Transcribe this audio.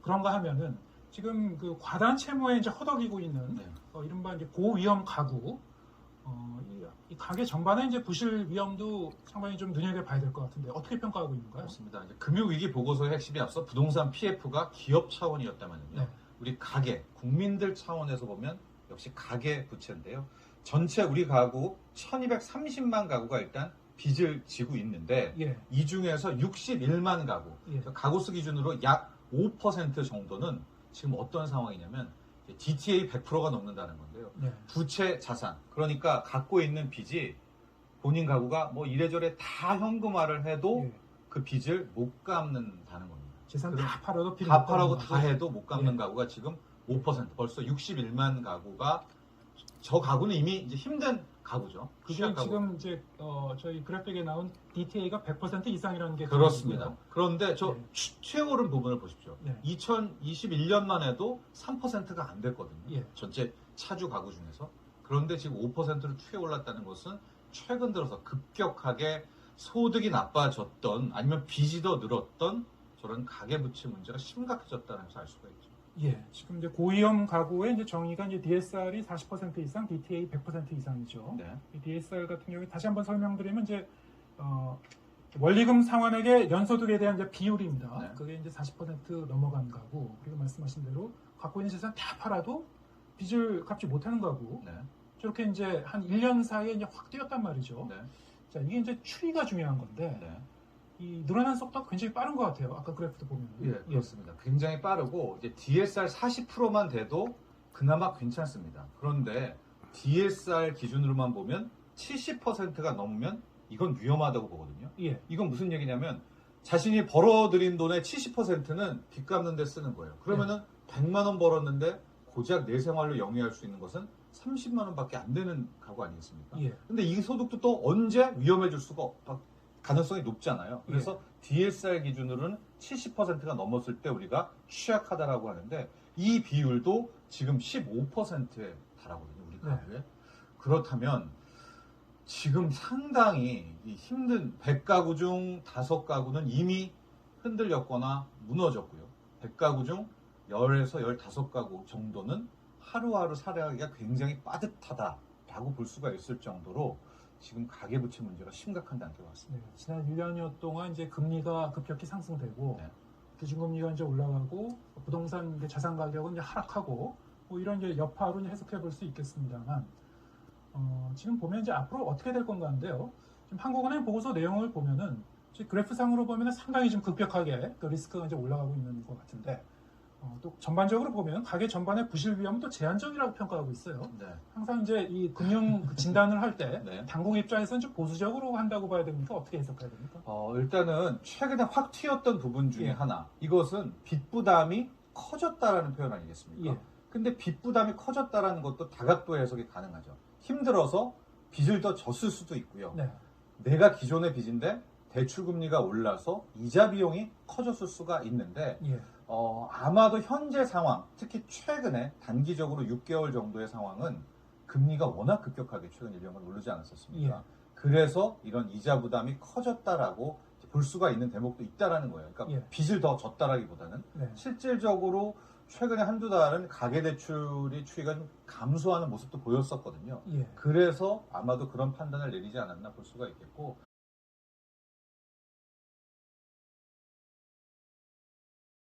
그런가 하면은 지금 그 과다한 채무에 이제 허덕이고 있는 네. 이른바 이제 고위험 가구, 이 가계 전반의 이제 부실 위험도 상당히 좀 눈여겨봐야 될 것 같은데 어떻게 평가하고 있는가요? 그렇습니다. 이제 금융위기 보고서의 핵심이 앞서 부동산 PF가 기업 차원이었다면요. 네. 우리 가계, 국민들 차원에서 보면 역시 가계 부채인데요. 전체 우리 가구 1230만 가구가 일단 빚을 지고 있는데 예. 이 중에서 61만 가구, 예. 가구수 기준으로 약 5% 정도는 지금 어떤 상황이냐면 DTA 100%가 넘는다는 건데요. 네. 부채 자산, 그러니까 갖고 있는 빚이 본인 가구가 뭐 이래저래 다 현금화를 해도 예. 그 빚을 못 갚는다는 겁니다. 재산 다 팔아도 빚 다 못 팔아고 갚는 다 거고. 해도 못 갚는 예. 가구가 지금 5%, 벌써 61만 가구가, 저 가구는 이미 이제 힘든 가구죠. 그게 취약 가구. 지금 이제 저희 그래픽에 나온 DTA가 100% 이상이라는 게 그렇습니다. 보이고요. 그런데 저 네. 최오른 부분을 보십시오. 네. 2021년만 해도 3%가 안 됐거든요. 예. 전체 차주 가구 중에서. 그런데 지금 5%를 올랐다는 것은 최근 들어서 급격하게 소득이 나빠졌던, 아니면 빚이 더 늘었던 저런 가계부채 문제가 심각해졌다는 것을 알 수가 있죠. 예, 지금 이제 고위험 가구의 이제 정의가 이제 DSR이 40% 이상, DTA 100% 이상이죠. 네. 이 DSR 같은 경우에 다시 한번 설명드리면 이제 원리금 상환액의 연소득에 대한 이제 비율입니다. 네. 그게 이제 40% 넘어간 가구, 그리고 말씀하신 대로 갖고 있는 재산 다 팔아도 빚을 갚지 못하는 가구. 네. 저렇게 이제 한 1년 사이에 이제 확 뛰었단 말이죠. 네. 자, 이게 이제 추이가 중요한 건데 네. 이 늘어나는 속도가 굉장히 빠른 것 같아요. 아까 그래프도 보면. 예, 그렇습니다. 굉장히 빠르고 이제 DSR 40%만 돼도 그나마 괜찮습니다. 그런데 DSR 기준으로만 보면 70%가 넘으면 이건 위험하다고 보거든요. 예. 이건 무슨 얘기냐면 자신이 벌어들인 돈의 70%는 빚 갚는 데 쓰는 거예요. 그러면은 100만 원 벌었는데 고작 내 생활로 영위할 수 있는 것은 30만 원밖에 안 되는 가구 아니겠습니까? 예. 근데 이 소득도 또 언제 위험해질 수가 가능성이 높잖아요. 그래서 DSR 기준으로는 70%가 넘었을 때 우리가 취약하다라고 하는데 이 비율도 지금 15%에 달하거든요. 우리 가구에. 그렇다면 지금 상당히 이 힘든 100가구 중 5가구는 이미 흔들렸거나 무너졌고요. 100가구 중 10에서 15가구 정도는 하루하루 살아가기가 굉장히 빠듯하다라고 볼 수가 있을 정도로 지금 가계부채 문제가 심각한 단계에 왔습니다. 네, 지난 1년여 동안 이제 금리가 급격히 상승되고 네. 기준금리가 이제 올라가고 부동산 이제 자산 가격은 이제 하락하고 뭐 이런 이제 여파로 이제 해석해 볼 수 있겠습니다만 지금 보면 이제 앞으로 어떻게 될 건가 하는데요. 지금 한국은행 보고서 내용을 보면은 그래프상으로 보면은 상당히 좀 급격하게 그 리스크가 이제 올라가고 있는 것 같은데 또 전반적으로 보면 가계 전반의 부실 위험은 또 제한적이라고 평가하고 있어요. 네. 항상 이제 이 금융 진단을 할 때 네. 당국 입장에서는 좀 보수적으로 한다고 봐야 됩니까? 어떻게 해석해야 됩니까? 일단은 최근에 확 튀었던 부분 중에 예. 하나, 이것은 빚 부담이 커졌다라는 표현 아니겠습니까? 예. 근데 빚 부담이 커졌다라는 것도 다각도의 해석이 가능하죠. 힘들어서 빚을 더 졌을 수도 있고요. 네. 내가 기존의 빚인데 대출금리가 올라서 이자 비용이 커졌을 수가 있는데 예. 아마도 현재 상황, 특히 최근에 단기적으로 6개월 정도의 상황은 금리가 워낙 급격하게 최근 1년간 오르지 않았었습니까? 예. 그래서 이런 이자 부담이 커졌다라고 볼 수가 있는 대목도 있다라는 거예요. 그러니까 예. 빚을 더 졌다라기보다는 네. 실질적으로 최근에 한두 달은 가계대출이 추이가 좀 감소하는 모습도 보였었거든요. 예. 그래서 아마도 그런 판단을 내리지 않았나 볼 수가 있겠고,